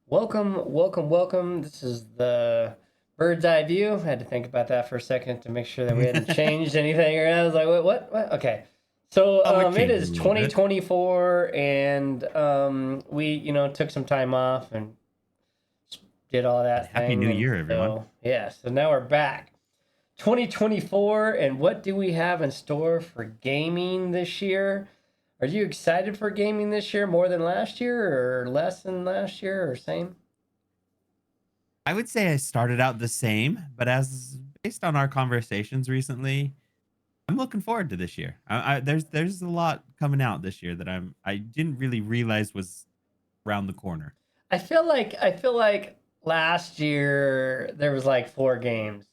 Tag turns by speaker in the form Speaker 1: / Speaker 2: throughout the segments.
Speaker 1: Welcome. This is the bird's eye view. I had to think about that for a second to make sure that we hadn't changed anything. Or I was like, what? Okay. So
Speaker 2: It
Speaker 1: it
Speaker 2: changes a
Speaker 1: is
Speaker 2: little bit.
Speaker 1: 2024, and we took some time off and did all
Speaker 2: And
Speaker 1: that
Speaker 2: Happy New
Speaker 1: thing, and
Speaker 2: Year, everyone.
Speaker 1: so yeah. So now we're back. 2024, and what do we have in store for gaming this year? Are you excited for gaming this year more than last year, or less than last year, or same?
Speaker 2: I would say I started out the same, but as based on our conversations recently, I'm looking forward to this year. There's a lot coming out this year that I didn't really realize was around the corner.
Speaker 1: I feel like last year there was like 4 games,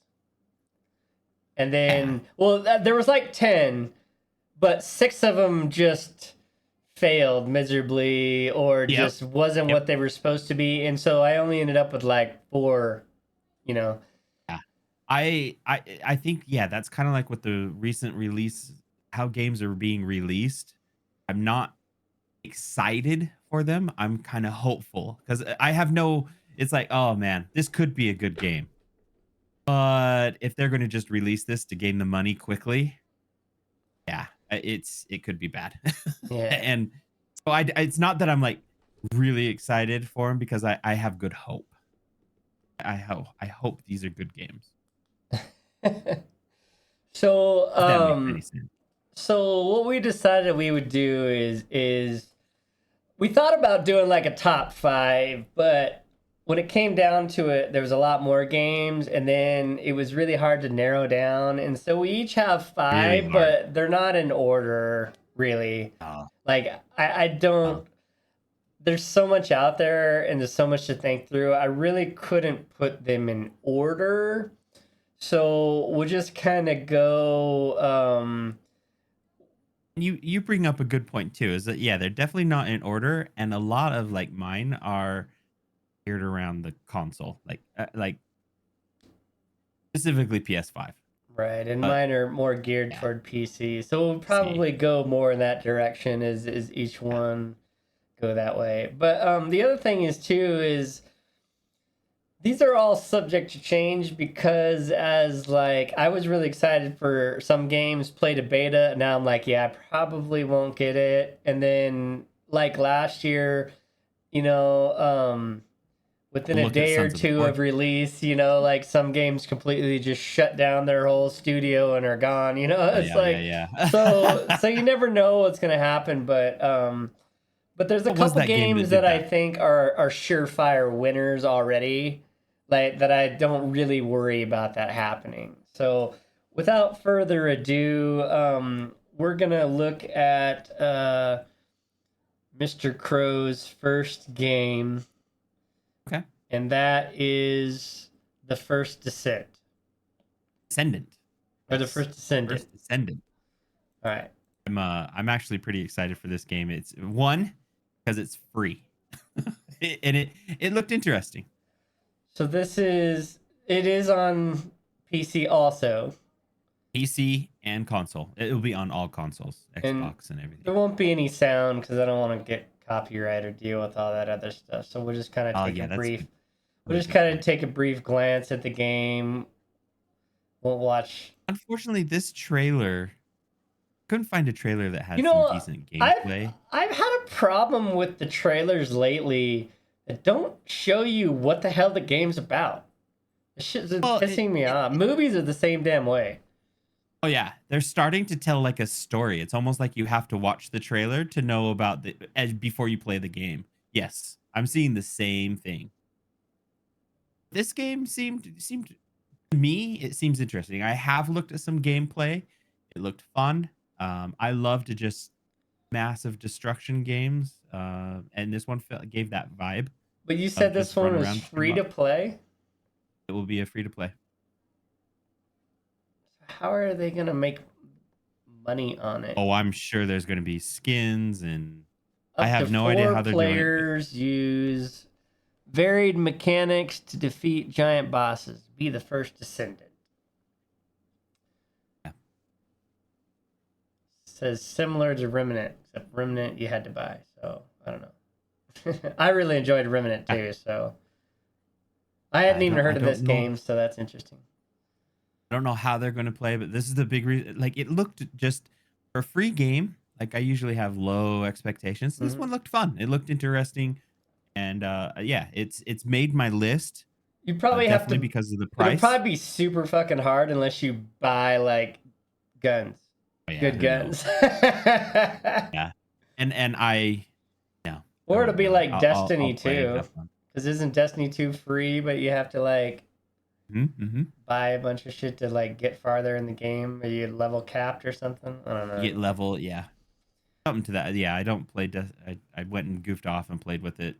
Speaker 1: and
Speaker 2: Yeah,
Speaker 1: then there was like 10, but 6 of them just failed miserably or
Speaker 2: Yep.
Speaker 1: just wasn't
Speaker 2: Yep.
Speaker 1: what they were supposed to be, and so I only ended up with like 4. You know,
Speaker 2: Yeah. I think that's kind of like with the recent release, how games are being released. I'm not excited for them. I'm kind of hopeful because I have no. It's like, oh man, this could be a good game. But if they're going to just release this to gain the money quickly, it could be bad.
Speaker 1: yeah.
Speaker 2: And so it's not that I'm like really excited for them because I have good hope. I hope these are good games.
Speaker 1: so
Speaker 2: If that makes any
Speaker 1: um,
Speaker 2: sense.
Speaker 1: so what we decided we would do is we thought about doing like a top 5, but when it came down to it, there was a lot more games, and then it was really hard to narrow down. And so we each have
Speaker 2: Really
Speaker 1: 5,
Speaker 2: hard.
Speaker 1: but they're not in order, really.
Speaker 2: Oh,
Speaker 1: Like, I
Speaker 2: oh.
Speaker 1: don't, there's so much out there and there's so much to think through. I really couldn't put them in order. So we'll just kind of go,
Speaker 2: You bring up a good point too. Is that they're definitely not in order, and a lot of like mine are geared around the console, like specifically PS5.
Speaker 1: right, and
Speaker 2: But
Speaker 1: mine are more geared
Speaker 2: yeah,
Speaker 1: toward PC. So we'll
Speaker 2: see,
Speaker 1: probably go more in that direction as each
Speaker 2: yeah,
Speaker 1: one go that way. But the other thing is too is these are all subject to change because as like I was really excited for some games, played a beta, and now I'm like, yeah, I probably won't get it. And then like last year, you know, within
Speaker 2: we'll
Speaker 1: a
Speaker 2: look at
Speaker 1: day or
Speaker 2: Sons of the
Speaker 1: two of
Speaker 2: Forest.
Speaker 1: release, like some games completely just shut down their whole studio and are gone.
Speaker 2: Oh
Speaker 1: It's
Speaker 2: yeah, yeah,
Speaker 1: like
Speaker 2: yeah.
Speaker 1: so you never know what's gonna happen, but there's a
Speaker 2: What was
Speaker 1: couple
Speaker 2: that game that
Speaker 1: games that
Speaker 2: did
Speaker 1: I
Speaker 2: that?
Speaker 1: think are surefire winners already, like that I don't really worry about that happening. So without further ado, we're gonna look at Mr. Crow's first game,
Speaker 2: Okay,
Speaker 1: and that is the first descent
Speaker 2: Descendant.
Speaker 1: or the
Speaker 2: Yes,
Speaker 1: first descendant.
Speaker 2: First Descendant.
Speaker 1: All right.
Speaker 2: I'm actually pretty excited for this game. It's one because it's free, and it looked interesting.
Speaker 1: So it is on PC also,
Speaker 2: PC and console. It will be on all consoles,
Speaker 1: and
Speaker 2: Xbox and everything.
Speaker 1: there won't be any sound because I don't want to get copyright or deal with all that other stuff. So
Speaker 2: Oh yeah, that's a
Speaker 1: we'll
Speaker 2: really
Speaker 1: just
Speaker 2: good
Speaker 1: kind of
Speaker 2: point.
Speaker 1: take a brief glance at the game. Won't watch.
Speaker 2: Unfortunately, this trailer couldn't find a trailer that
Speaker 1: You
Speaker 2: had some
Speaker 1: know,
Speaker 2: decent
Speaker 1: I've
Speaker 2: gameplay.
Speaker 1: I've had a problem with the trailers lately that don't show you what the hell the game's about. This shit's
Speaker 2: Well,
Speaker 1: pissing me off. Movies are the same damn way.
Speaker 2: oh yeah, they're starting to tell like a story. It's almost like you have to watch the trailer to know about the as before you play the game. Yes, I'm seeing the same thing. This game seemed to me it seems interesting. I have looked at some gameplay. It looked fun. I love to just massive destruction games, and this one gave that vibe
Speaker 1: But you
Speaker 2: of
Speaker 1: said this
Speaker 2: just
Speaker 1: one
Speaker 2: run
Speaker 1: was
Speaker 2: around shoot 'em
Speaker 1: free to
Speaker 2: up.
Speaker 1: play.
Speaker 2: It will be a free to play.
Speaker 1: How are they gonna make money on it?
Speaker 2: Oh, I'm sure there's going to be skins, and I
Speaker 1: Up to
Speaker 2: have no idea
Speaker 1: four
Speaker 2: how they're doing it, but
Speaker 1: players use varied mechanics to defeat giant bosses. Be the first descendant.
Speaker 2: yeah.
Speaker 1: Says similar to Remnant, except Remnant you had to buy. So I don't know. I really enjoyed Remnant too, so I hadn't even heard of this
Speaker 2: know.
Speaker 1: game, so that's interesting.
Speaker 2: I don't know how they're going to play, but this is the big reason. Like it looked just for a free game. Like I usually have low expectations. This
Speaker 1: Hmm.
Speaker 2: one looked fun. It looked interesting, and yeah, it's made my list.
Speaker 1: You probably have
Speaker 2: Definitely
Speaker 1: to.
Speaker 2: because of the
Speaker 1: It'll
Speaker 2: price.
Speaker 1: probably be super fucking hard unless you buy like guns,
Speaker 2: Oh yeah,
Speaker 1: good
Speaker 2: who knows?
Speaker 1: guns.
Speaker 2: Yeah, and I no, I
Speaker 1: Or it'll
Speaker 2: won't
Speaker 1: be
Speaker 2: do it.
Speaker 1: like
Speaker 2: I'll
Speaker 1: Destiny
Speaker 2: play,
Speaker 1: 2.
Speaker 2: have fun.
Speaker 1: Because isn't Destiny 2 free, but you have to like
Speaker 2: Mm-hmm.
Speaker 1: buy a bunch of shit to like get farther in the game? Or you level capped or something? I don't
Speaker 2: You
Speaker 1: know.
Speaker 2: get level, yeah, something to that. Yeah, I don't play. I went and goofed off and played with it.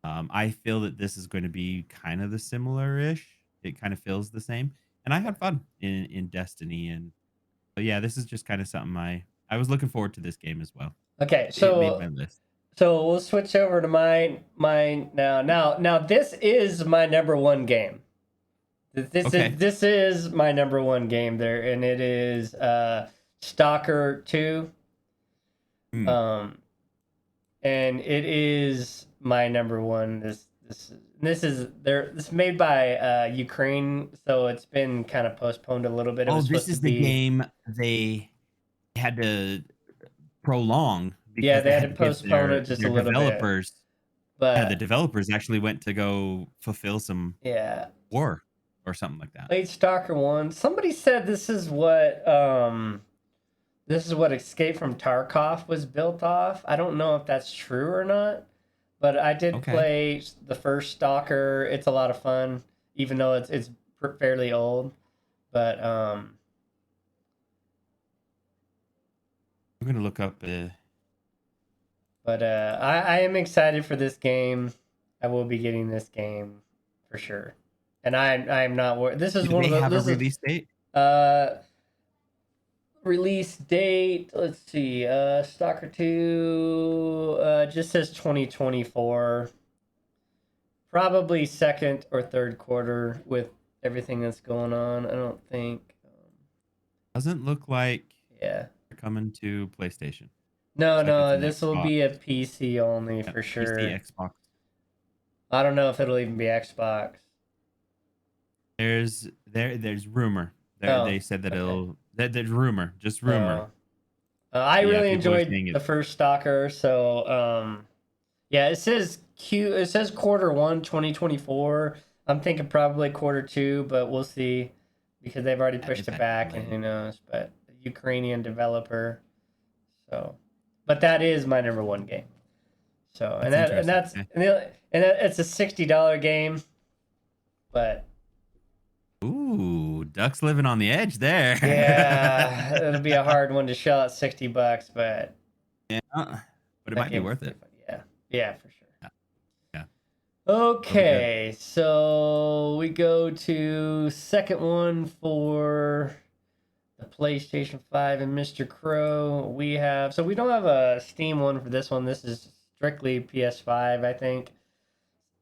Speaker 2: I feel that this is going to be kind of the similar-ish. It kind of feels the same, and I had fun in Destiny, and so yeah, this is just kind of something I was looking forward to this game as well.
Speaker 1: Okay,
Speaker 2: It made my list.
Speaker 1: so we'll switch over to mine now. Now this is my number one game.
Speaker 2: Okay.
Speaker 1: This is my number one game there, and it is Stalker 2.
Speaker 2: Hmm.
Speaker 1: Um, and it is my number one. This is made by Ukraine, so it's been kind of postponed a little bit. It
Speaker 2: Oh,
Speaker 1: was
Speaker 2: this
Speaker 1: supposed to
Speaker 2: is the
Speaker 1: be,
Speaker 2: game they had to prolong
Speaker 1: yeah,
Speaker 2: because
Speaker 1: they
Speaker 2: they
Speaker 1: had to
Speaker 2: had to get
Speaker 1: postpone it just a
Speaker 2: their
Speaker 1: little bit,
Speaker 2: developers. Yeah, the
Speaker 1: but
Speaker 2: developers actually went to go fulfill some
Speaker 1: yeah.
Speaker 2: war or something like that.
Speaker 1: Played Stalker 1. Somebody said this is what Escape from Tarkov was built off. I don't know if that's true or not, but I did
Speaker 2: Okay.
Speaker 1: play the first Stalker. It's a lot of fun, even though it's fairly old. But
Speaker 2: I'm gonna look up.
Speaker 1: I am excited for this game. I will be getting this game for sure, and I am not worried. This is
Speaker 2: Do
Speaker 1: one
Speaker 2: they
Speaker 1: of the
Speaker 2: have a
Speaker 1: this is
Speaker 2: release date?
Speaker 1: uh release date. Let's see. Stalker 2 just says 2024. Probably second or third quarter with everything that's going on. I don't think.
Speaker 2: Doesn't look like
Speaker 1: Yeah.
Speaker 2: they're coming to PlayStation.
Speaker 1: No,
Speaker 2: Looks like it's
Speaker 1: no,
Speaker 2: an
Speaker 1: this will
Speaker 2: Xbox.
Speaker 1: be a PC only
Speaker 2: Yep,
Speaker 1: for
Speaker 2: PC,
Speaker 1: sure.
Speaker 2: Xbox.
Speaker 1: I don't know if it'll even be Xbox.
Speaker 2: There's rumor.
Speaker 1: Oh,
Speaker 2: They said that
Speaker 1: okay.
Speaker 2: there's rumor, just rumor.
Speaker 1: Oh. I
Speaker 2: Yeah,
Speaker 1: really
Speaker 2: people are
Speaker 1: enjoyed
Speaker 2: saying
Speaker 1: the
Speaker 2: it.
Speaker 1: first Stalker, so yeah, it says quarter one 2024. I'm thinking probably quarter two, but we'll see because they've already
Speaker 2: Yeah,
Speaker 1: pushed
Speaker 2: they've
Speaker 1: it
Speaker 2: had it
Speaker 1: back and
Speaker 2: delayed.
Speaker 1: who knows, but Ukrainian developer. So, but that is my number one game. So,
Speaker 2: That's interesting. Okay.
Speaker 1: it's a $60 game, but
Speaker 2: Ooh, ducks living on the edge there.
Speaker 1: yeah, it'll be a hard one to shell at $60, but
Speaker 2: Yeah, but it
Speaker 1: that
Speaker 2: might be
Speaker 1: game's
Speaker 2: worth
Speaker 1: pretty
Speaker 2: it.
Speaker 1: fun. Yeah, yeah, for sure.
Speaker 2: Yeah, yeah, it'll be good.
Speaker 1: Okay, so we go to second one for the PlayStation 5 and Mr. Crow. We don't have a Steam one for this one. This is strictly PS5, I think.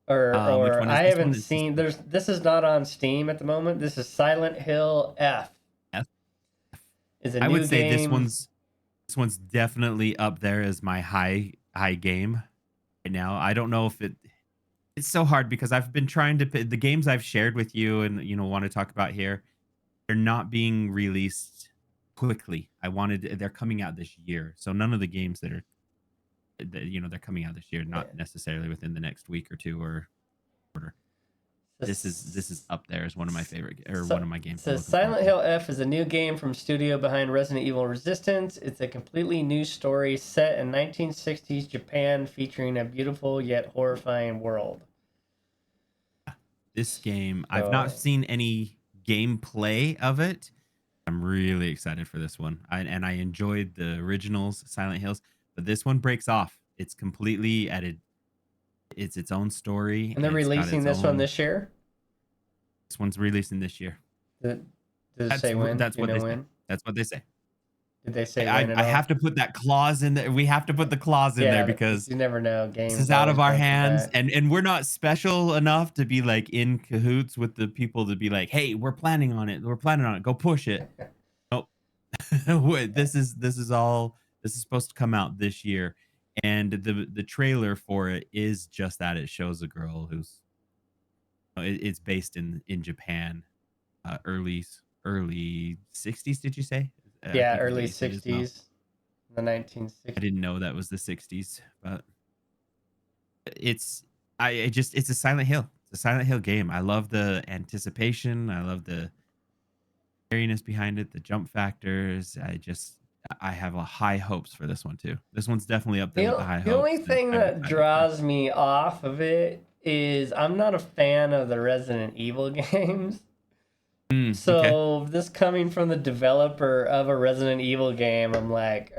Speaker 2: Which
Speaker 1: Or
Speaker 2: one is
Speaker 1: I
Speaker 2: this one?
Speaker 1: haven't
Speaker 2: Is this
Speaker 1: seen this is not on Steam at the moment. This is Silent Hill F.
Speaker 2: F?
Speaker 1: Is a
Speaker 2: I would
Speaker 1: new
Speaker 2: say
Speaker 1: game.
Speaker 2: this one's definitely up there as my high game right now. I don't know if it's so hard because I've been trying to the games I've shared with you and want to talk about here. They're not being released quickly. They're coming out this year, so none of the games they're coming out this year,
Speaker 1: Yeah.
Speaker 2: not necessarily within the next week or two or quarter. This is up there as one of my favorite or one of my games I'm
Speaker 1: Says
Speaker 2: looking forward
Speaker 1: Silent
Speaker 2: to.
Speaker 1: Hill F is a new game from studio behind Resident Evil Resistance. It's a completely new story set in 1960s Japan featuring a beautiful yet horrifying world.
Speaker 2: This game, I've not
Speaker 1: So,
Speaker 2: seen any gameplay of it. I'm really excited for this one. And I enjoyed the originals, Silent Hills, but this one breaks off. It's completely it's its own story.
Speaker 1: and they're
Speaker 2: It's got
Speaker 1: releasing
Speaker 2: its
Speaker 1: this one
Speaker 2: own.
Speaker 1: this year.
Speaker 2: This one's releasing this year.
Speaker 1: Did, did it say when? Do
Speaker 2: That's
Speaker 1: you
Speaker 2: what
Speaker 1: know
Speaker 2: they say.
Speaker 1: when?
Speaker 2: That's what they say.
Speaker 1: Did they say when at
Speaker 2: I have
Speaker 1: all?
Speaker 2: to put that clause in there. We have to put the clause in there
Speaker 1: Yeah, because
Speaker 2: because
Speaker 1: you never know.
Speaker 2: this
Speaker 1: Games
Speaker 2: is out
Speaker 1: always
Speaker 2: of our
Speaker 1: break your
Speaker 2: hands,
Speaker 1: back.
Speaker 2: and we're not special enough to be like in cahoots with the people to be like, hey, we're planning on it. We're planning on it. Go push it. Nope.
Speaker 1: Yeah.
Speaker 2: This is supposed to come out this year. and the trailer for it is just that. It shows a girl who's it's based in Japan, early 60s. Did you say? I
Speaker 1: Yeah,
Speaker 2: think is what
Speaker 1: early
Speaker 2: you said as well.
Speaker 1: 60s, the
Speaker 2: I
Speaker 1: 1960s.
Speaker 2: didn't know that was the 60s, but it's I just it's a Silent Hill. It's a Silent Hill game. I love the anticipation. I love the scariness behind it, the jump factors. I have a high hopes for this one too. This one's definitely up there with the high
Speaker 1: The only
Speaker 2: hopes that
Speaker 1: thing
Speaker 2: I'm
Speaker 1: that
Speaker 2: excited for.
Speaker 1: draws me off of it is I'm not a fan of the Resident Evil games.
Speaker 2: Okay.
Speaker 1: So this coming from the developer of a Resident Evil game, I'm like,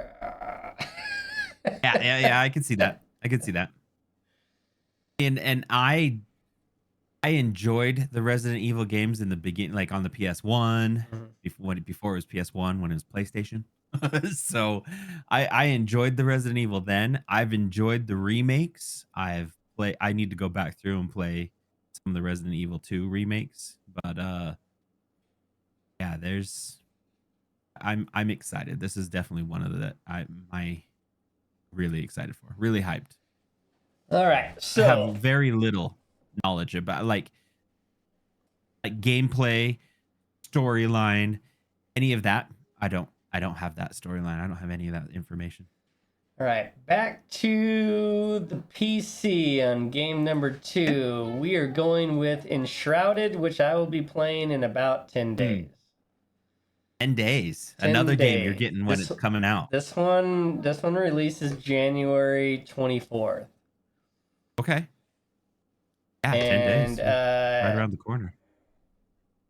Speaker 2: Yeah. I can see that. I can see that. And I enjoyed the Resident Evil games in the beginning, like on the PS1,
Speaker 1: Mhm.
Speaker 2: before it was PS1, when it was PlayStation. So I enjoyed the Resident Evil then. I've enjoyed the remakes. I need to go back through and play some of the Resident Evil 2 remakes. But yeah, I'm excited. This is definitely one of the my really excited for. Really hyped.
Speaker 1: All right,
Speaker 2: I have
Speaker 1: so
Speaker 2: very little knowledge about like gameplay, storyline, any of that. I don't have that storyline. I don't have any of that information.
Speaker 1: all right, back to the PC on game number 2. We are going with Enshrouded, which I will be playing in about 10
Speaker 2: Mm,
Speaker 1: days.
Speaker 2: 10 days.
Speaker 1: 10
Speaker 2: Another game you're
Speaker 1: days.
Speaker 2: getting when it's coming out.
Speaker 1: This one releases January 24th.
Speaker 2: Okay. Yeah, 10
Speaker 1: And
Speaker 2: days. It's right around the corner.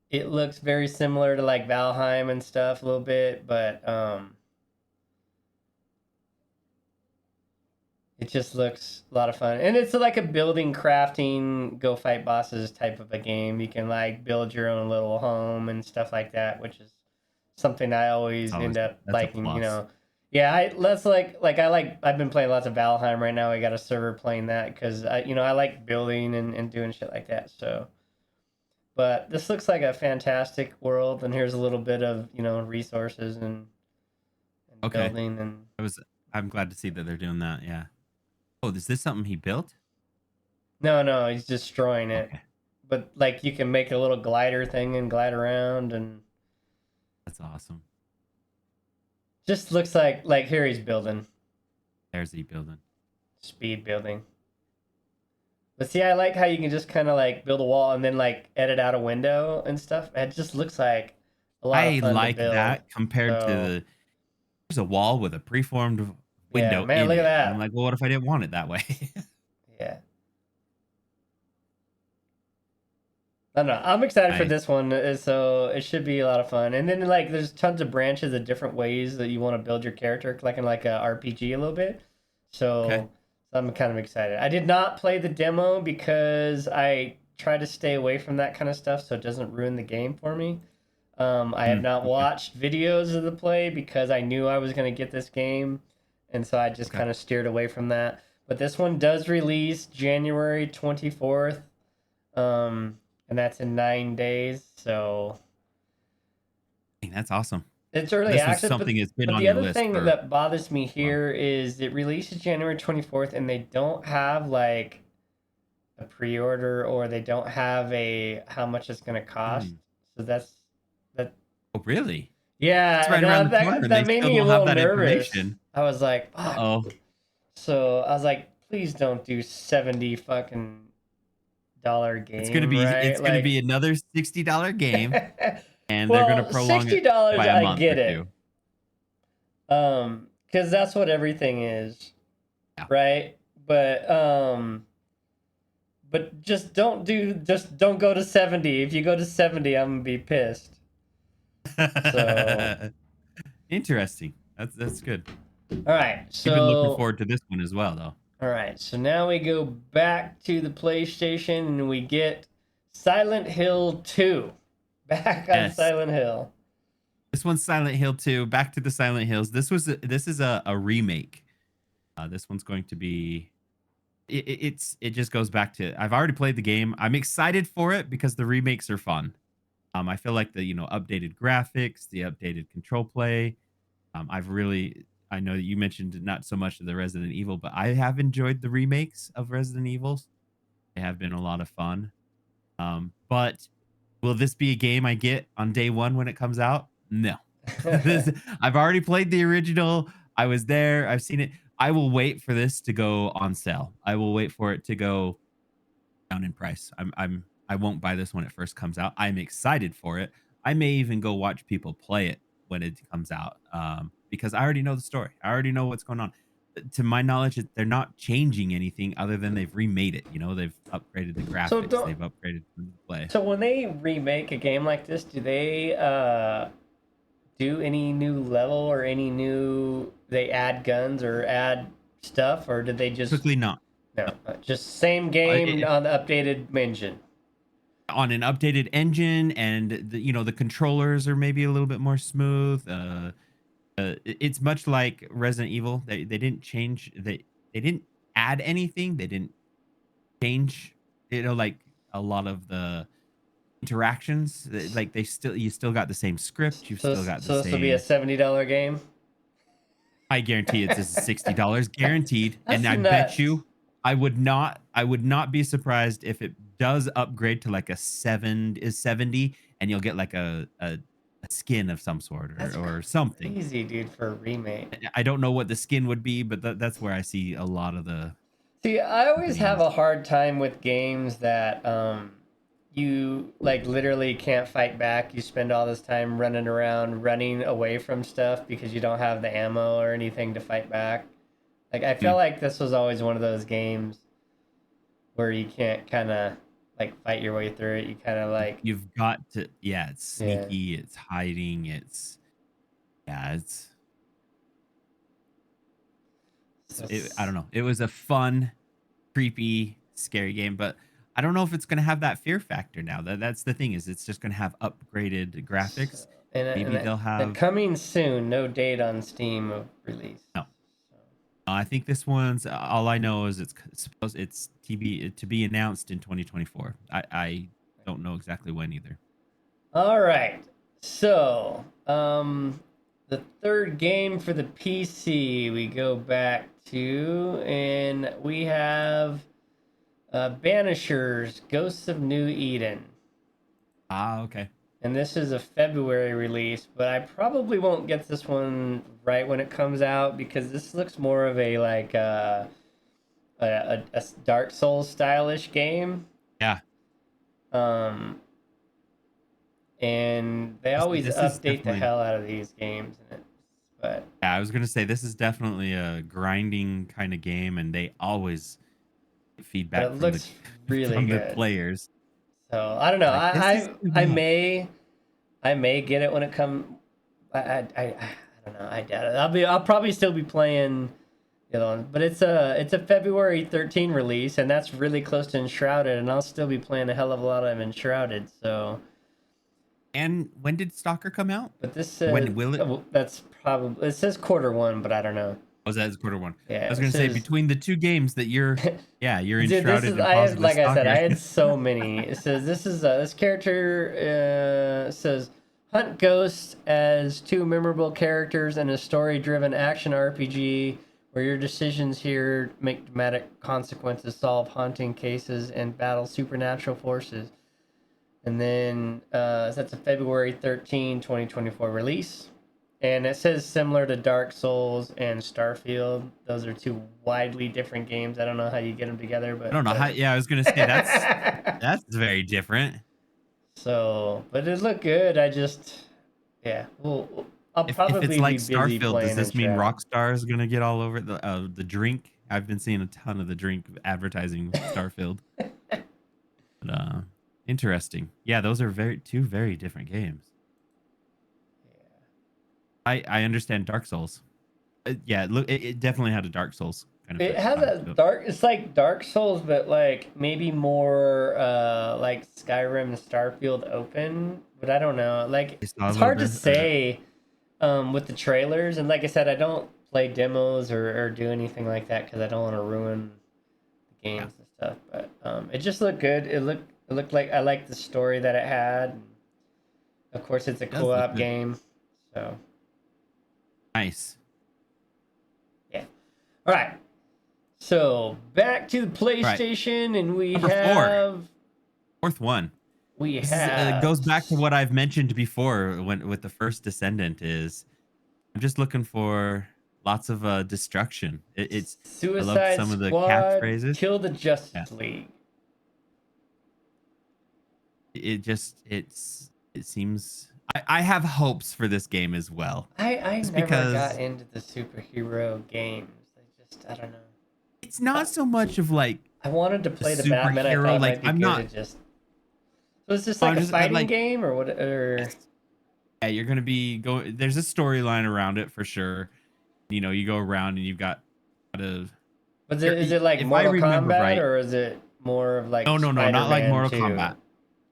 Speaker 1: it looks very similar to like Valheim and stuff a little bit, but it just looks a lot of fun. And it's like a building, crafting, go fight bosses type of a game. You can like build your own little home and stuff like that, which is something I
Speaker 2: It's
Speaker 1: always
Speaker 2: always
Speaker 1: end up
Speaker 2: that's a
Speaker 1: liking,
Speaker 2: plus.
Speaker 1: Yeah, I've been playing lots of Valheim right now. I got a server playing that because I like building and doing shit like that. So, but this looks like a fantastic world, and here's a little bit of resources and
Speaker 2: Okay.
Speaker 1: building and
Speaker 2: I was I'm glad to see that they're doing that. Yeah. Oh, is this something he built?
Speaker 1: no, he's destroying it.
Speaker 2: Okay.
Speaker 1: But like you can make a little glider thing and glide around, and
Speaker 2: That's awesome.
Speaker 1: just looks like here he's building,
Speaker 2: There's he building.
Speaker 1: speed building. But see, I like how you can just kind of like build a wall and then like edit out a window and stuff. It just looks like a lot of
Speaker 2: I
Speaker 1: fun to
Speaker 2: like
Speaker 1: build.
Speaker 2: that compared to
Speaker 1: So
Speaker 2: there's a wall with a preformed
Speaker 1: yeah,
Speaker 2: window
Speaker 1: man,
Speaker 2: in
Speaker 1: look at
Speaker 2: it. And I'm
Speaker 1: that.
Speaker 2: like, well, what if I didn't want it that way?
Speaker 1: Yeah, I don't know. I'm excited for
Speaker 2: Nice.
Speaker 1: this one, so it should be a lot of fun. And then like there's tons of branches of different ways that you want to build your character, like in like a RPG a little bit.
Speaker 2: Okay.
Speaker 1: So I'm kind of excited. I did not play the demo because I try to stay away from that kind of stuff so it doesn't ruin the game for me. I have not
Speaker 2: Okay.
Speaker 1: watched videos of the play because I knew I was going to get this game, and so I just
Speaker 2: Okay.
Speaker 1: kind of steered away from that. But this one does release January 24th, and that's in 9 days. So
Speaker 2: Dang, that's awesome.
Speaker 1: it's early
Speaker 2: This was
Speaker 1: access.
Speaker 2: something that's been
Speaker 1: But
Speaker 2: on
Speaker 1: the
Speaker 2: your
Speaker 1: other
Speaker 2: list
Speaker 1: thing
Speaker 2: for
Speaker 1: that bothers me
Speaker 2: a while.
Speaker 1: here is it releases January 24th, and they don't have like a pre-order, or they don't have a how much it's going to cost.
Speaker 2: Mm.
Speaker 1: So that
Speaker 2: Oh, really? It's
Speaker 1: yeah,
Speaker 2: right around the corner
Speaker 1: that
Speaker 2: and they
Speaker 1: that made
Speaker 2: still
Speaker 1: me a
Speaker 2: don't have
Speaker 1: little
Speaker 2: that
Speaker 1: nervous.
Speaker 2: information.
Speaker 1: I was like, fuck.
Speaker 2: Uh-oh.
Speaker 1: So I was like, please don't do 70 fucking dollar game,
Speaker 2: It's
Speaker 1: right?
Speaker 2: gonna be
Speaker 1: Like,
Speaker 2: another $60 game, and they're gonna
Speaker 1: well,
Speaker 2: prolong it
Speaker 1: $60
Speaker 2: by a
Speaker 1: I
Speaker 2: month or
Speaker 1: get it.
Speaker 2: two.
Speaker 1: Because that's what everything is,
Speaker 2: Yeah.
Speaker 1: right? But just don't go to 70. If you go to 70, I'm gonna be pissed. So,
Speaker 2: Interesting. That's good.
Speaker 1: all right.
Speaker 2: You've been looking
Speaker 1: So
Speaker 2: forward to this one as well, though.
Speaker 1: all right, so now we go back to the PlayStation and we get Silent Hill 2. Back on
Speaker 2: Yes.
Speaker 1: Silent Hill.
Speaker 2: This one's Silent Hill 2. Back to the Silent Hills. This is a remake. This one's going to be it just goes back to I've already played the game. I'm excited for it because the remakes are fun. I feel like the updated graphics, the updated control play. I know you mentioned not so much of the Resident Evil, but I have enjoyed the remakes of Resident Evils. They have been a lot of fun. But will this be a game I get on day one when it comes out? No. This, I've already played the original. I was there. I've seen it. I will wait for this to go on sale. I will wait for it to go down in price. I won't buy this when it first comes out. I'm excited for it. I may even go watch people play it when it comes out, because I already know the story. I already know what's going on. To my knowledge, they're not changing anything other than they've remade it. You know, they've upgraded the
Speaker 1: So
Speaker 2: graphics.
Speaker 1: don't
Speaker 2: They've upgraded the play.
Speaker 1: so when they remake a game like this, do they do any new level or any new they add guns or add stuff, or did they just
Speaker 2: Typically not.
Speaker 1: no, just same
Speaker 2: Uh,
Speaker 1: game
Speaker 2: it-
Speaker 1: on the updated engine?
Speaker 2: on an updated engine, and the controllers are maybe a little bit more smooth. It's much like Resident Evil. They didn't change. They didn't add anything. They didn't change. Like a lot of the interactions. Like you still got the same script. You've
Speaker 1: So
Speaker 2: still got the
Speaker 1: so this will be a
Speaker 2: same.
Speaker 1: $70 game.
Speaker 2: I guarantee it's $60 guaranteed,
Speaker 1: That's
Speaker 2: and I bet
Speaker 1: nuts.
Speaker 2: you I would not be surprised if it does upgrade to like a 70, and you'll get like a skin of some sort
Speaker 1: That's
Speaker 2: or something.
Speaker 1: crazy, dude, for a remake.
Speaker 2: I don't know what the skin would be, but that's where I see a lot of the
Speaker 1: See, I always have
Speaker 2: companies.
Speaker 1: a hard time with games that you like literally can't fight back. You spend all this time running around, running away from stuff because you don't have the ammo or anything to fight back. Like I feel
Speaker 2: Mm.
Speaker 1: like this was always one of those games where you can't kind of like fight your way through it. You kind of like
Speaker 2: You've got to, yeah, it's
Speaker 1: yeah.
Speaker 2: sneaky, it's hiding, yeah,
Speaker 1: So
Speaker 2: I don't know. It was a fun, creepy, scary game, but I don't know if it's gonna have that fear factor now. That's the thing, is it's just gonna have upgraded
Speaker 1: so,
Speaker 2: graphics.
Speaker 1: and
Speaker 2: Maybe they'll
Speaker 1: and
Speaker 2: have
Speaker 1: coming soon. No date on Steam of release.
Speaker 2: no.
Speaker 1: So.
Speaker 2: I think this one's all I know is it's to be announced in 2024. I don't know exactly when either.
Speaker 1: All right. So, the third game for the PC we go back to, and we have Banishers Ghosts of New Eden.
Speaker 2: Ah, okay.
Speaker 1: And this is a February release, but I probably won't get this one right when it comes out because this looks more of a like a Dark Souls stylish game.
Speaker 2: Yeah.
Speaker 1: Um, and they always
Speaker 2: This is
Speaker 1: update the
Speaker 2: definitely,
Speaker 1: hell out of these games, and but
Speaker 2: yeah, I was gonna say this is definitely a grinding kind of game, and they always get
Speaker 1: but
Speaker 2: feedback
Speaker 1: it
Speaker 2: from the
Speaker 1: looks really
Speaker 2: from the
Speaker 1: good.
Speaker 2: players.
Speaker 1: So I don't know.
Speaker 2: Like this is gonna be
Speaker 1: I may get it when it comes. I don't know. I doubt it. I'll probably still be playing the other one, but it's a February 13 release, and that's really close to Enshrouded, and I'll still be playing a hell of a lot of Enshrouded. So,
Speaker 2: And when did Stalker come out?
Speaker 1: but this says
Speaker 2: When will it?
Speaker 1: that's probably it says quarter 1, but I don't know.
Speaker 2: Was that quarter one? I
Speaker 1: Yeah,
Speaker 2: was
Speaker 1: it
Speaker 2: gonna say
Speaker 1: says.
Speaker 2: between the two games that you're
Speaker 1: Dude, this
Speaker 2: enshrouded
Speaker 1: is
Speaker 2: and
Speaker 1: I had
Speaker 2: positive
Speaker 1: like I said I
Speaker 2: Stalker.
Speaker 1: had so many. It says this character says hunt ghosts as two memorable characters in a story-driven action RPG where your decisions here make dramatic consequences, solve haunting cases, and battle supernatural forces. And then that's a February 13, 2024 release. And it says similar to Dark Souls and Starfield. Those are two widely different games. I don't know how you get them together,
Speaker 2: I don't know how. Yeah, I was gonna say that's very different.
Speaker 1: so, but it looked good. Yeah, I'll
Speaker 2: If it's
Speaker 1: probably
Speaker 2: like
Speaker 1: be busy
Speaker 2: Starfield, does
Speaker 1: playing
Speaker 2: this mean
Speaker 1: Enshrouded.
Speaker 2: Rockstar is gonna get all over the drink? I've been seeing a ton of the drink advertising with Starfield. But interesting. Yeah, those are two very different games. I understand Dark Souls. Yeah, look, it definitely had a Dark Souls kind
Speaker 1: It
Speaker 2: of
Speaker 1: has
Speaker 2: vibe
Speaker 1: a
Speaker 2: to it.
Speaker 1: dark. It's like Dark Souls, but like maybe more like Skyrim and Starfield open. But I don't know. Like
Speaker 2: I saw a
Speaker 1: it's
Speaker 2: little
Speaker 1: hard to
Speaker 2: bit.
Speaker 1: say with the trailers. And like I said, I don't play demos or do anything like that because I don't want to ruin the
Speaker 2: Yeah,
Speaker 1: games and stuff. But it just looked good. It looked like I liked the story that it had. Of course, it's a
Speaker 2: it does look
Speaker 1: co-op
Speaker 2: good.
Speaker 1: game, so
Speaker 2: Nice.
Speaker 1: All right. So back to the
Speaker 2: Right.
Speaker 1: PlayStation, and
Speaker 2: Number 4. Fourth one.
Speaker 1: we
Speaker 2: This is
Speaker 1: have
Speaker 2: goes back to what I've mentioned before when with the first Descendant is I'm just looking for lots of destruction. It's I loved
Speaker 1: Suicide
Speaker 2: some of the
Speaker 1: Squad,
Speaker 2: catchphrases.
Speaker 1: Kill the
Speaker 2: Yeah.
Speaker 1: Justice League.
Speaker 2: It just it seems I have hopes for this game as well.
Speaker 1: I
Speaker 2: Just
Speaker 1: never got
Speaker 2: because
Speaker 1: into the superhero games. I don't know.
Speaker 2: it's
Speaker 1: I,
Speaker 2: not so much of like
Speaker 1: I wanted to
Speaker 2: the
Speaker 1: play the Batman. I thought
Speaker 2: superhero
Speaker 1: it
Speaker 2: like
Speaker 1: might be
Speaker 2: I'm
Speaker 1: good
Speaker 2: not
Speaker 1: to just. So it's just like
Speaker 2: I'm
Speaker 1: a
Speaker 2: just I
Speaker 1: fighting
Speaker 2: like
Speaker 1: game, or what? Or
Speaker 2: yes. Yeah, you're going to be going there's a storyline around it for sure. You know, you go around and you've got to
Speaker 1: was it? Is it like
Speaker 2: if I
Speaker 1: Mortal
Speaker 2: remember
Speaker 1: Kombat,
Speaker 2: right.
Speaker 1: or is it more of like
Speaker 2: No, not like
Speaker 1: Spider-Man
Speaker 2: Mortal
Speaker 1: 2
Speaker 2: Kombat.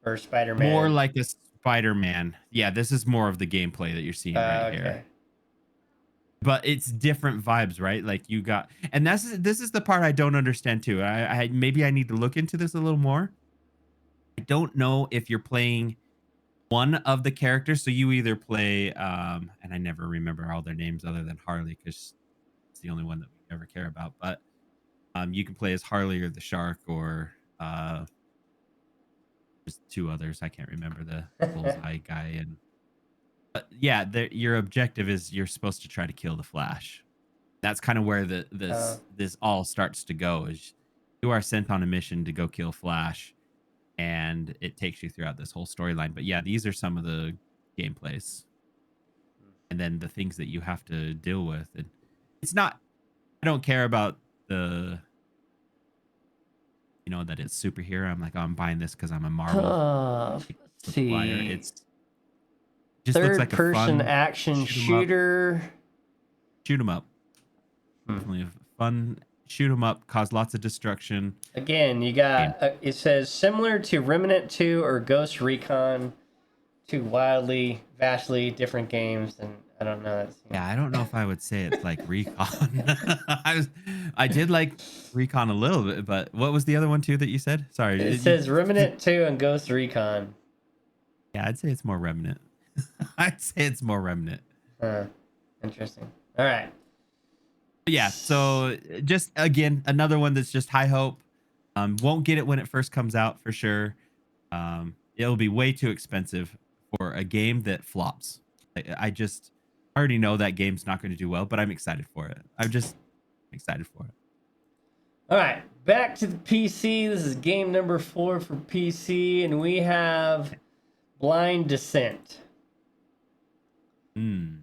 Speaker 1: or Spider-Man?
Speaker 2: More like a Spider-Man. Yeah, this is more of the gameplay that you're seeing right here.
Speaker 1: Okay.
Speaker 2: But it's different vibes, right? Like you got, and this is the part I don't understand too. I maybe I need to look into this a little more. I don't know if you're playing one of the characters, so you either play, and I never remember all their names other than Harley because it's the only one that we ever care about. But you can play as Harley or the Shark or there's two others. I can't remember the Bullseye guy and yeah, your objective is you're supposed to try to kill the Flash. That's kind of where
Speaker 1: uh,
Speaker 2: this all starts to go. Is you are sent on a mission to go kill Flash, and it takes you throughout this whole storyline. But yeah, these are some of the gameplays, and then the things that you have to deal with. And it's not. I don't care about the that it's superhero. I'm like, oh, I'm buying this because I'm a Marvel
Speaker 1: let's
Speaker 2: supplier.
Speaker 1: see.
Speaker 2: It's just looks
Speaker 1: Third
Speaker 2: like a
Speaker 1: person
Speaker 2: fun
Speaker 1: action
Speaker 2: shoot 'em up.
Speaker 1: shooter.
Speaker 2: Shoot 'em up.
Speaker 1: Hmm.
Speaker 2: Definitely a fun shoot 'em up, cause lots of destruction
Speaker 1: Again, you
Speaker 2: game.
Speaker 1: got it says similar to Remnant 2 or Ghost Recon, two wildly, vastly different games, and I don't know. That seems...
Speaker 2: Yeah, I don't know if I would say it's like Recon. I did like Recon a little bit, but what was the other one too that you said? Sorry.
Speaker 1: It says Remnant 2 and Ghost Recon.
Speaker 2: Yeah, I'd say it's more Remnant. I'd say it's more Remnant.
Speaker 1: Huh. Interesting. All right.
Speaker 2: But yeah, so just again, another one that's just high hope. Won't get it when it first comes out for sure. It'll be way too expensive for a game that flops. I just already know that game's not going to do well, but I'm excited for it. I'm just excited for it.
Speaker 1: All right. Back to the PC. This is game number 4 for PC, and we have Blind Descent.
Speaker 2: Hmm.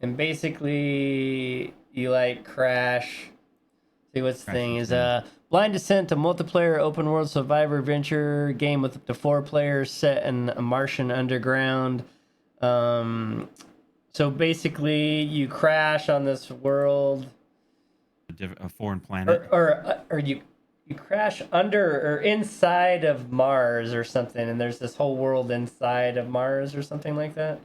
Speaker 1: And basically, you like crash. See what's the
Speaker 2: Crash
Speaker 1: thing is
Speaker 2: into
Speaker 1: Blind Descent, a multiplayer open world survivor adventure game with up to 4 players set in a Martian underground. So basically, you crash on this world,
Speaker 2: a foreign planet.
Speaker 1: or you crash under or inside of Mars or something, and there's this whole world inside of Mars or something like that.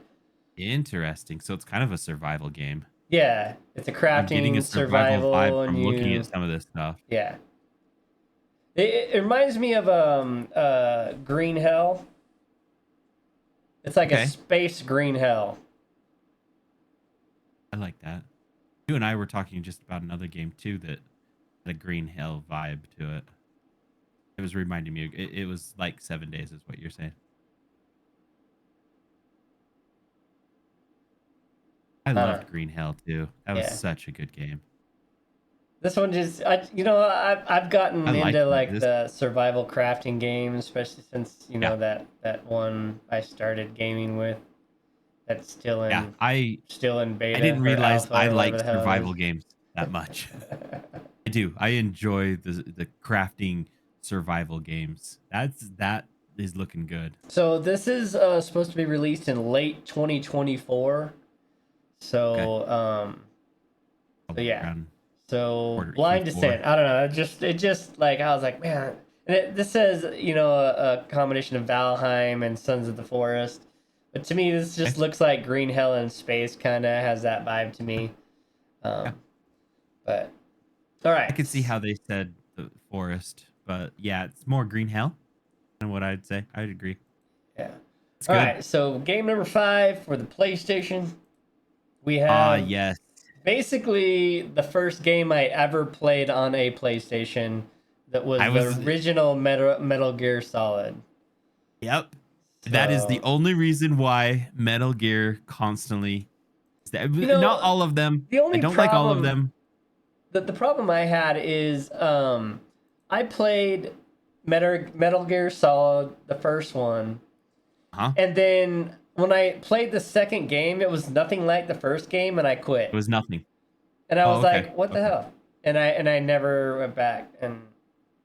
Speaker 2: Interesting. So it's kind of a survival game.
Speaker 1: Yeah, it's a
Speaker 2: I'm getting a
Speaker 1: crafting
Speaker 2: survival vibe
Speaker 1: survival, and
Speaker 2: from looking
Speaker 1: you
Speaker 2: at some of this stuff.
Speaker 1: yeah. It reminds me of Green Hell. It's like a
Speaker 2: Okay.
Speaker 1: space Green Hell.
Speaker 2: I like that. You and I were talking just about another game too that had a Green Hell vibe to it. It was reminding me. It was like 7 days, is what you're saying. I
Speaker 1: Uh,
Speaker 2: loved Green Hell too. That was
Speaker 1: yeah.
Speaker 2: such a good game.
Speaker 1: This one just I've gotten
Speaker 2: I liked
Speaker 1: into like
Speaker 2: this.
Speaker 1: the survival crafting games, especially since
Speaker 2: Yeah,
Speaker 1: that one I started gaming with. That's
Speaker 2: yeah.
Speaker 1: still in
Speaker 2: I
Speaker 1: beta
Speaker 2: didn't
Speaker 1: or
Speaker 2: realize
Speaker 1: alpha
Speaker 2: I
Speaker 1: or whatever
Speaker 2: liked
Speaker 1: the hell it
Speaker 2: survival
Speaker 1: is.
Speaker 2: games that much. I do. I enjoy the crafting survival games. That is looking good.
Speaker 1: So this is supposed to be released in late 2024.
Speaker 2: Okay.
Speaker 1: So so
Speaker 2: Probably
Speaker 1: yeah.
Speaker 2: around
Speaker 1: So
Speaker 2: quarter
Speaker 1: Blind
Speaker 2: Q4.
Speaker 1: Descent. I don't know. It just like I was like, man. And this says a combination of Valheim and Sons of the Forest. But to me, this
Speaker 2: Okay.
Speaker 1: just looks like Green Hell in space. Kind of has that vibe to me.
Speaker 2: Yeah.
Speaker 1: Um, but all
Speaker 2: I
Speaker 1: right.
Speaker 2: could see how they said the forest, but yeah, it's more Green Hell than what I'd say. I'd agree.
Speaker 1: Yeah.
Speaker 2: It's
Speaker 1: All
Speaker 2: good.
Speaker 1: right. So game number 5 for the PlayStation. We
Speaker 2: Ah,
Speaker 1: have
Speaker 2: yes.
Speaker 1: basically the first game I ever played on a PlayStation that was
Speaker 2: I
Speaker 1: the
Speaker 2: was
Speaker 1: original Metal Gear Solid.
Speaker 2: Yep. That is the
Speaker 1: So,
Speaker 2: only reason why Metal Gear constantly
Speaker 1: you
Speaker 2: not
Speaker 1: know,
Speaker 2: all of them.
Speaker 1: the
Speaker 2: I
Speaker 1: only
Speaker 2: don't like all of
Speaker 1: problem
Speaker 2: them.
Speaker 1: the problem I had is I played Metal Gear Solid, the first one,
Speaker 2: Huh?
Speaker 1: and then when I played the second game, it was nothing like the first game, and I
Speaker 2: It
Speaker 1: quit.
Speaker 2: was nothing.
Speaker 1: And I
Speaker 2: Oh,
Speaker 1: was
Speaker 2: okay.
Speaker 1: like, "What the
Speaker 2: Okay.
Speaker 1: hell?" And I never went back. And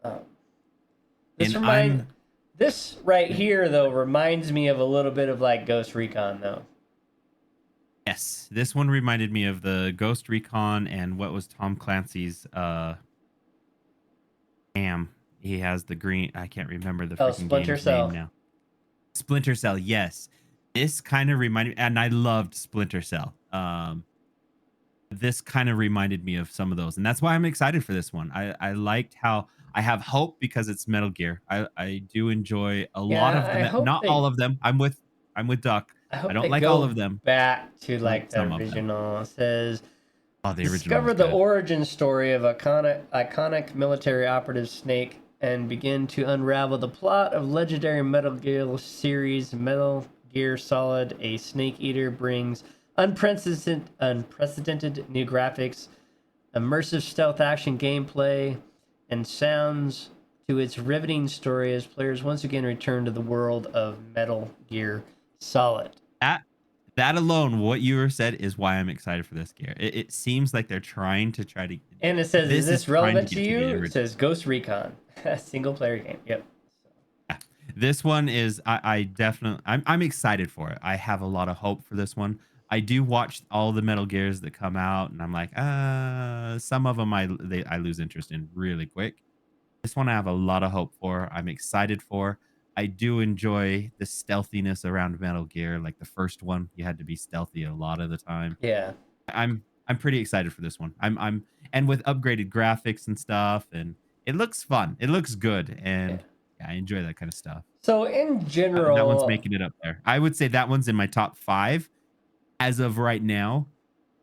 Speaker 1: um, this
Speaker 2: And
Speaker 1: remind this right here though reminds me of a little bit of like Ghost Recon though.
Speaker 2: yes, this one reminded me of the Ghost Recon and what was Tom Clancy's Am. He has the green. I can't remember the
Speaker 1: Oh,
Speaker 2: freaking
Speaker 1: Splinter
Speaker 2: game's name
Speaker 1: Cell.
Speaker 2: now. Splinter Cell. Yes, this kind of reminded me, and I loved Splinter Cell. This kind of reminded me of some of those, and that's why I'm excited for this one. I liked how I have hope because it's Metal Gear. I do enjoy a lot of
Speaker 1: Yeah,
Speaker 2: them, not all of them. I'm with Duck.
Speaker 1: I
Speaker 2: I
Speaker 1: hope
Speaker 2: don't
Speaker 1: they
Speaker 2: like all
Speaker 1: go
Speaker 2: of them.
Speaker 1: back to
Speaker 2: I like
Speaker 1: like the
Speaker 2: some of them.
Speaker 1: original. It says
Speaker 2: Oh, the original
Speaker 1: discover
Speaker 2: was
Speaker 1: the
Speaker 2: good.
Speaker 1: origin story of iconic military operative Snake and begin to unravel the plot of legendary Metal Gear series. Metal Gear Solid: A Snake Eater brings unprecedented new graphics, immersive stealth action gameplay, and sounds to its riveting story as players once again return to the world of Metal Gear Solid.
Speaker 2: That that alone, what you were said, is why I'm excited for this gear. It seems like they're trying to.
Speaker 1: And it says, "Is
Speaker 2: This is
Speaker 1: this
Speaker 2: trying to
Speaker 1: relevant to
Speaker 2: get to the
Speaker 1: you?" It
Speaker 2: original.
Speaker 1: says Ghost Recon, a single player game. Yep.
Speaker 2: Yeah. This one is I definitely I'm excited for it. I have a lot of hope for this one. I do watch all the Metal Gears that come out, and I'm like, some of them I lose interest in really quick. This one I have a lot of hope for. I'm excited for. I do enjoy the stealthiness around Metal Gear. Like the first one, you had to be stealthy a lot of the time.
Speaker 1: Yeah.
Speaker 2: I'm pretty excited for this one. And with upgraded graphics and stuff, and it looks fun. It looks good,
Speaker 1: Yeah.
Speaker 2: and yeah, I enjoy that kind of stuff.
Speaker 1: So in
Speaker 2: That one's
Speaker 1: general,
Speaker 2: making it up there. I would say that one's in my top 5 as of right now,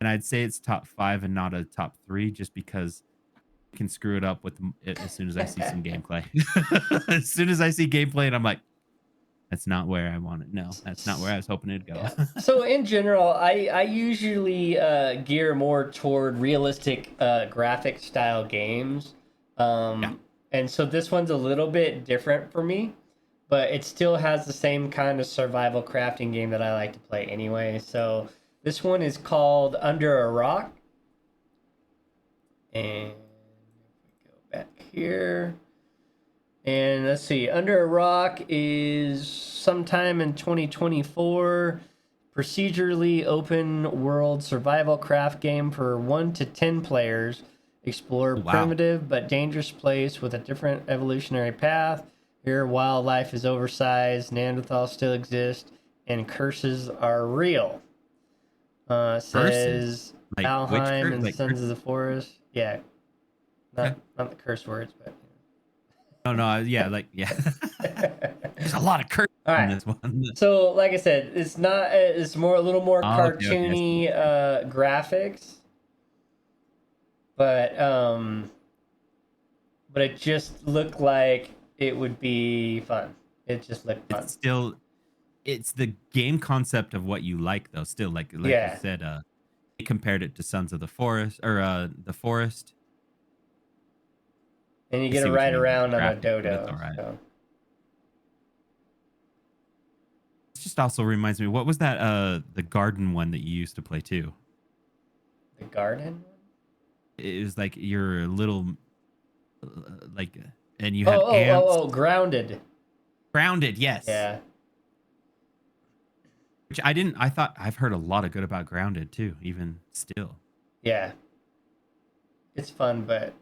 Speaker 2: and I'd say it's top 5 and not a top 3 just because I can screw it up with it as soon as I see some gameplay. As soon as I see gameplay and I'm like, "That's not where I want it. No, that's not where I was hoping it'd go."
Speaker 1: yeah. So in general, I usually gear more toward realistic graphic style games,
Speaker 2: Yeah.
Speaker 1: and so this one's a little bit different for me, but it still has the same kind of survival crafting game that I like to play anyway. So this one is called Under a Rock, and if we go back here. And let's see, Under a Rock is sometime in 2024. Procedurally open world survival craft game for 1 to 10 players. Explore
Speaker 2: Oh, wow.
Speaker 1: primitive but dangerous place with a different evolutionary path. Here, wildlife is oversized, Neanderthals still exist, and curses are real.
Speaker 2: Curses?
Speaker 1: Says
Speaker 2: Like which
Speaker 1: Alheim and
Speaker 2: like
Speaker 1: Sons of the Forest. Yeah,
Speaker 2: okay.
Speaker 1: not the curse words, but.
Speaker 2: No, no, yeah, like yeah. There's a lot of curses
Speaker 1: All
Speaker 2: in
Speaker 1: right.
Speaker 2: this one.
Speaker 1: So, like I said, it's not. It's more a little more
Speaker 2: Oh, okay, okay, I see.
Speaker 1: cartoony graphics, but it just looked like it would be fun. It just looked fun.
Speaker 2: It's the game concept of what you like though. Still, like you
Speaker 1: Yeah,
Speaker 2: said, they compared it to Sons of the Forest or the Forest.
Speaker 1: and you
Speaker 2: I
Speaker 1: get to
Speaker 2: see what you
Speaker 1: ride
Speaker 2: mean about the
Speaker 1: around on a
Speaker 2: graphics, but it's
Speaker 1: dodo.
Speaker 2: all right.
Speaker 1: So
Speaker 2: It just also reminds me, what was that the garden one that you used to play too?
Speaker 1: the garden.
Speaker 2: It was like your little like and you
Speaker 1: Oh,
Speaker 2: had
Speaker 1: oh, oh,
Speaker 2: ants.
Speaker 1: oh, grounded.
Speaker 2: Grounded, yes.
Speaker 1: Yeah,
Speaker 2: Which I thought I've heard a lot of good about Grounded too, even still.
Speaker 1: yeah. It's fun, but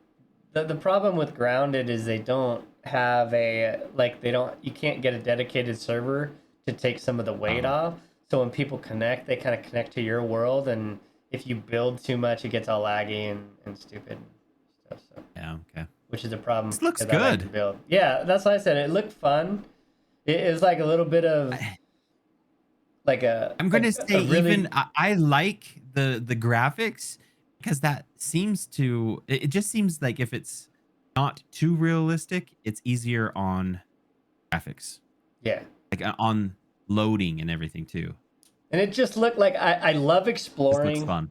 Speaker 1: the problem with grounded is they don't have a like they don't you can't get a dedicated server to take some of the weight
Speaker 2: Oh,
Speaker 1: off. So when people connect, they kind of connect to your world, and if you build too much, it gets all laggy and stupid and stuff. So
Speaker 2: yeah, okay.
Speaker 1: which is a problem
Speaker 2: This looks
Speaker 1: because I like to
Speaker 2: good.
Speaker 1: build. Yeah, that's why I said it looked fun. It was like a little bit of
Speaker 2: I'm gonna say
Speaker 1: a really
Speaker 2: even I like the graphics because that seems to it just seems like if it's not too realistic, it's easier on graphics,
Speaker 1: yeah.
Speaker 2: like on loading and everything too.
Speaker 1: And it just looked like I love
Speaker 2: This looks
Speaker 1: exploring.
Speaker 2: fun.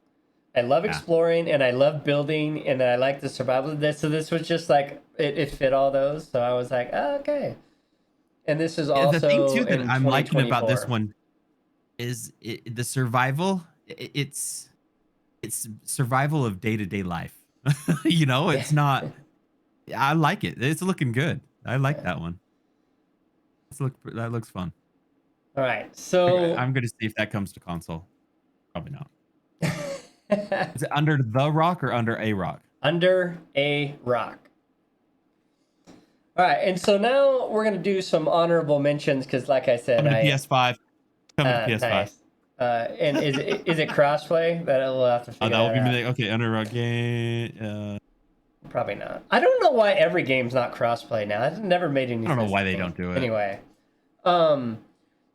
Speaker 1: I love
Speaker 2: Yeah.
Speaker 1: exploring and I love building and I like the survival of this. So this was just like it fit all those. So I was like, oh, okay. And this is
Speaker 2: The thing
Speaker 1: also
Speaker 2: too that
Speaker 1: in
Speaker 2: I'm liking about this
Speaker 1: 2024.
Speaker 2: one is the survival. It's survival of day to day life. You know,
Speaker 1: Yeah.
Speaker 2: it's not. I like it. It's looking good. I like
Speaker 1: Yeah.
Speaker 2: that one. That looks fun.
Speaker 1: All right. So
Speaker 2: I'm gonna see if that comes to console. Probably not. Is it under the rock or under a rock?
Speaker 1: under a rock. All right. And so now we're gonna do some honorable mentions because, like I said,
Speaker 2: Coming to
Speaker 1: I
Speaker 2: PS5. Coming to PS5.
Speaker 1: nice. And is it crossplay? That we'll have to figure
Speaker 2: That will
Speaker 1: that
Speaker 2: be
Speaker 1: out.
Speaker 2: like, okay, under rock game.
Speaker 1: Probably not. I don't know why every game's not crossplay now. That never made any
Speaker 2: I don't know
Speaker 1: sense
Speaker 2: why
Speaker 1: to
Speaker 2: they
Speaker 1: me.
Speaker 2: don't do it.
Speaker 1: Anyway, um,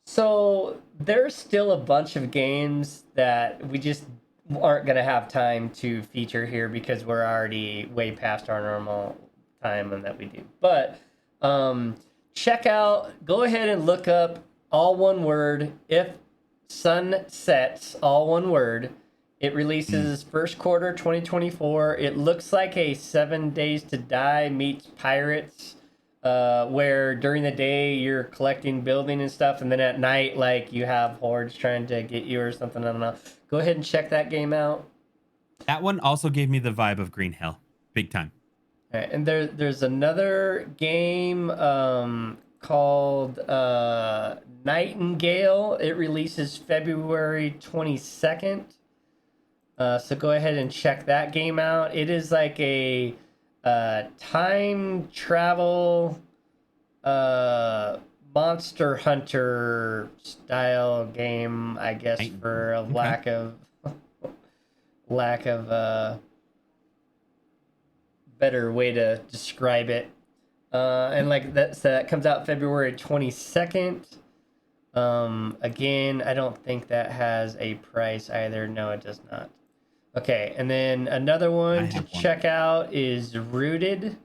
Speaker 1: so there's still a bunch of games that we just aren't gonna have time to feature here because we're already way past our normal time and that we do. But check out. Go ahead and look up all one word. If sun sets, all one word. It
Speaker 2: Mm.
Speaker 1: releases first quarter 2024. It looks like a 7 Days to Die meets Pirates, where during the day you're collecting building and stuff, and then at night, like you have hordes trying to get you or something. I don't know. Go ahead and check that game out.
Speaker 2: That one also gave me the vibe of Green Hell. Big time.
Speaker 1: All right, and there's another game called Nightingale. It releases February 22nd. So go ahead and check that game out. It is like a time travel Monster Hunter style game, I guess, for a
Speaker 2: Okay.
Speaker 1: lack of better way to describe it. And like that, so that comes out February 22nd. Again, I don't think that has a price either. No, it does not. Okay, and then another
Speaker 2: I
Speaker 1: one to
Speaker 2: have one.
Speaker 1: check out is Rooted.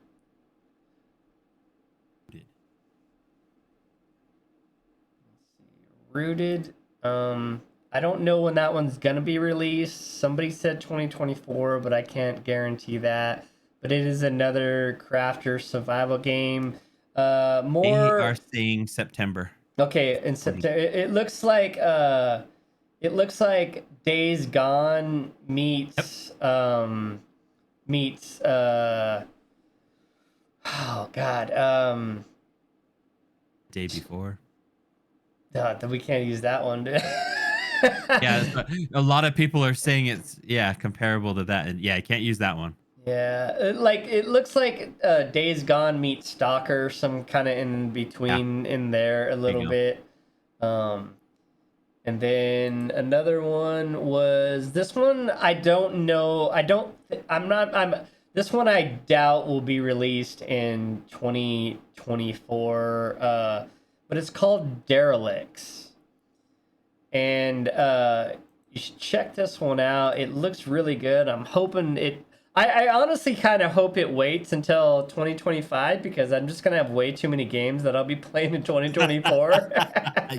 Speaker 1: Rooted. I don't know when that one's gonna be released. Somebody said 2024, but I can't guarantee that. But it is another crafter survival game.
Speaker 2: They are
Speaker 1: More
Speaker 2: saying September
Speaker 1: okay in
Speaker 2: 20.
Speaker 1: September. It looks like Days Gone
Speaker 2: Yep.
Speaker 1: meets oh god
Speaker 2: Day before.
Speaker 1: we can't use that one.
Speaker 2: Yeah, a lot of people are saying it's comparable to that, and yeah, I can't use that one.
Speaker 1: Yeah, it looks like Days Gone meets Stalker, some kind of in
Speaker 2: Yeah,
Speaker 1: between in there a
Speaker 2: there
Speaker 1: little
Speaker 2: you go.
Speaker 1: bit. Um, and then another one was this one. I don't know. I'm not. I'm. This one I doubt will be released in 2024. But it's called Derelicts, and you should check this one out. It looks really good. I'm hoping it. I honestly kind of hope it waits until 2025 because I'm just gonna have way too many games that I'll be playing in 2024.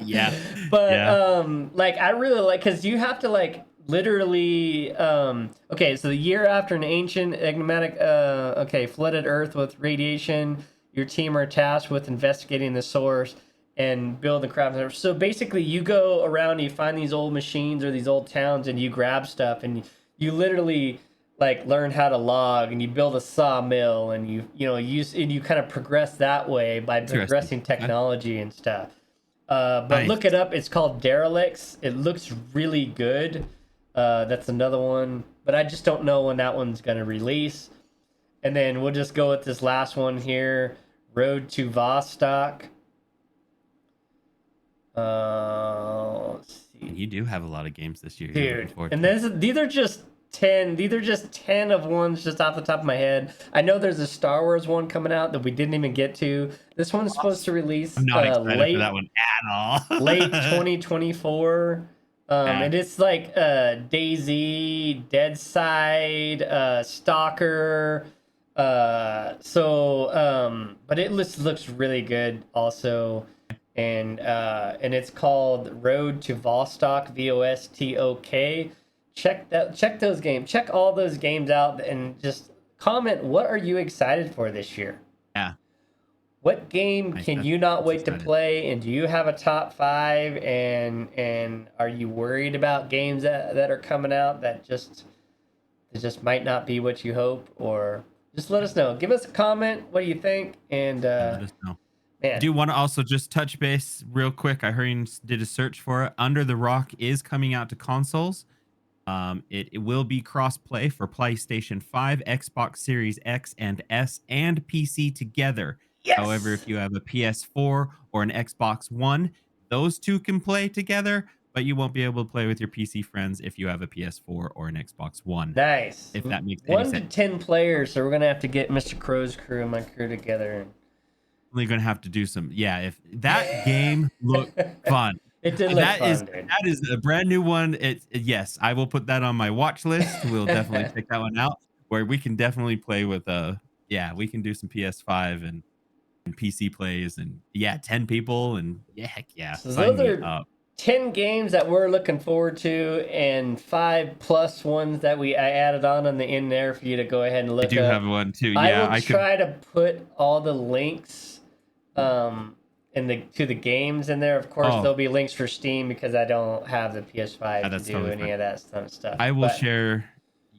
Speaker 2: Yeah,
Speaker 1: But
Speaker 2: yeah.
Speaker 1: like I really like because you have to like literally okay, so the year after an ancient enigmatic flooded Earth with radiation, your team are tasked with investigating the source and build the craft. So basically, you go around, and you find these old machines or these old towns, and you grab stuff, and you literally like learn how to log, and you build a sawmill, and you know use and you kind of progress that way by
Speaker 2: Interesting.
Speaker 1: progressing
Speaker 2: Okay.
Speaker 1: technology and stuff. But
Speaker 2: Nice.
Speaker 1: look it up. It's called Derelicts. It looks really good. That's another one, but I just don't know when that one's gonna release. And then we'll just go with this last one here, Road to Vostok. Let's
Speaker 2: And
Speaker 1: see,
Speaker 2: you do have a lot of games this year you're looking
Speaker 1: dude.
Speaker 2: forward
Speaker 1: And
Speaker 2: to.
Speaker 1: these are just 10. These are just 10 of ones just off the top of my head. I know there's a Star Wars one coming out that we didn't even get to. This one's supposed to
Speaker 2: I'm
Speaker 1: release
Speaker 2: not excited for that one at all.
Speaker 1: late 2024.
Speaker 2: Yeah.
Speaker 1: And it's like Daisy, Dead Side, Stalker. But it looks really good also. And it's called Road to Vostok, Vostok. Check those games. Check all those games out and just comment, what are you excited for this year?
Speaker 2: Yeah.
Speaker 1: What game can you not wait to play? And do you have a top 5? And are you worried about games that are coming out that just might not be what you hope? Or just let us know. Give us a comment. What do you think? And
Speaker 2: let us know.
Speaker 1: man,
Speaker 2: I do want to also just touch base real quick. I heard you did a search for it. Under the Rock is coming out to consoles. It will be cross-play for PlayStation 5, Xbox Series X and S, and PC together.
Speaker 1: yes!
Speaker 2: However, if you have a PS4 or an Xbox One, those two can play together, but you won't be able to play with your PC friends if you have a PS4 or an Xbox One.
Speaker 1: Nice.
Speaker 2: If that makes any sense.
Speaker 1: 1 to 10 players, so we're gonna have to get Mr. Crow's crew and my crew together.
Speaker 2: Only gonna have to do some. Yeah, if that game looked fun.
Speaker 1: It did look fun, dude.
Speaker 2: That is a brand new one. Yes, I will put that on my watch list. We'll definitely check that one out. Where we can definitely play with we can do some PS5 and PC plays and 10 people and heck yeah.
Speaker 1: So those are 10 games that we're looking forward to and 5+ ones that I added on the end there for you to go ahead and look.
Speaker 2: I do have one too.
Speaker 1: I will try to put all the links to the games in there. Of course, there'll be links for Steam because I don't have the PS5 to do totally any of that stuff.
Speaker 2: I will share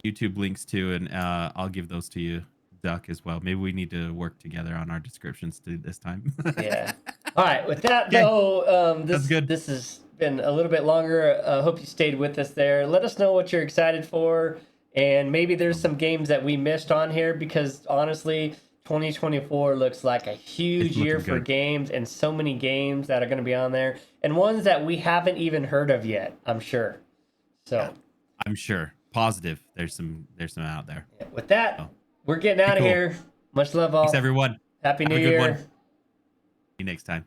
Speaker 2: YouTube links too, and I'll give those to you, Duck, as well. Maybe we need to work together on our descriptions this time.
Speaker 1: Yeah. All right. With that, though, this has been a little bit longer. I hope you stayed with us there. Let us know what you're excited for, and maybe there's some games that we missed on here because honestly, 2024 looks like a huge year for games, and so many games that are going to be on there, and ones that we haven't even heard of yet, I'm sure. So
Speaker 2: I'm sure. Positive. There's some out there.
Speaker 1: Yeah, with that, we're getting out of here. Much love all.
Speaker 2: Thanks, everyone.
Speaker 1: Happy New Year.
Speaker 2: See you next time.